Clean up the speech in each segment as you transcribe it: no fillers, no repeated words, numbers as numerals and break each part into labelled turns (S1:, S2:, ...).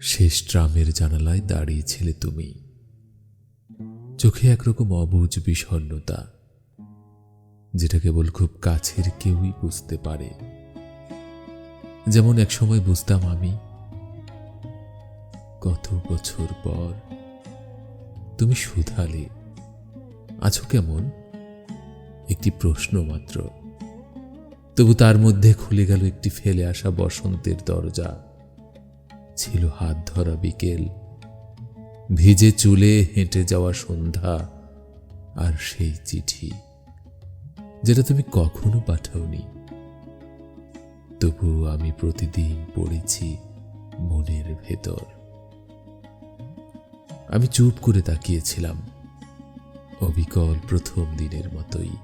S1: শেষ ট্রামের জানালায় দাঁড়িয়েছিলে তুমি, চোখে একরকম অবুঝ বিষণ্ণতা, যেটা কেবল খুব কাছের কেউই বুঝতে পারে। যেমন একসময় বুঝতাম আমি। কত বছর পর তুমি শুধালে, আছো কেমন? একটি প্রশ্ন মাত্র, তবু তার মধ্যে খুলে গেল একটি ফেলে আসা বসন্তের দরজা। ছিল হাত ধরা বিকেল, ভিজে চুলে হেঁটে যাওয়া সন্ধ্যা, আর সেই চিঠি যেটা তুমি কখনো পাঠাওনি, তবু আমি প্রতিদিন পড়েছি মনের ভেতর। আমি চুপ করে তাকিয়েছিলাম, অবিকল প্রথম দিনের মতোই।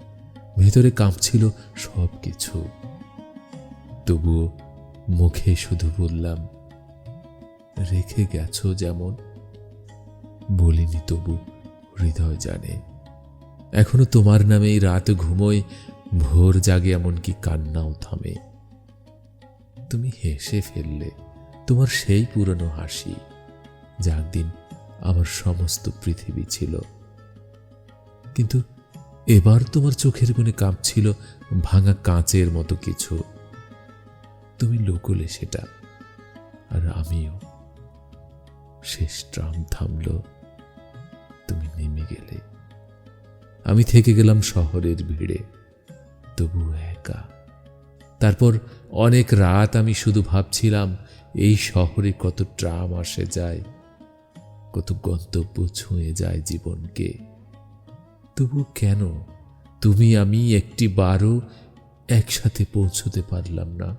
S1: ভেতরে কাঁপছিল সব কিছু, তবুও মুখে শুধু বললাম, রেখে গেছো যেমন। বলিনি, তবু হৃদয় জানে। এখনো তোমার নামেই রাত ঘুমোয়, ভোর জাগে, এমনকি কান্নাও থামে। তুমি হেসে ফেললে, তোমার সেই পুরনো হাসি, যা একদিন আমার সমস্ত পৃথিবী ছিল। কিন্তু এবার তোমার চোখের কোণে কাঁপছিল ভাঙা কাঁচের মতো কিছু। তুমি লুকোলে সেটা, আর আমিও। শেষ ট্রাম থামল, তুমি নেমে গেলে। আমি থেকে গেলাম শহরের ভিড়ে, তবু একা। তারপর অনেক রাত আমি শুধু ভাবছিলাম, এই শহরে কত ট্রাম আসে যায়, কত গন্তব্য ছুঁয়ে যায় জীবনকে। তবু কেন তুমি আমি একটি বারও একসাথে পৌঁছতে পারলাম না?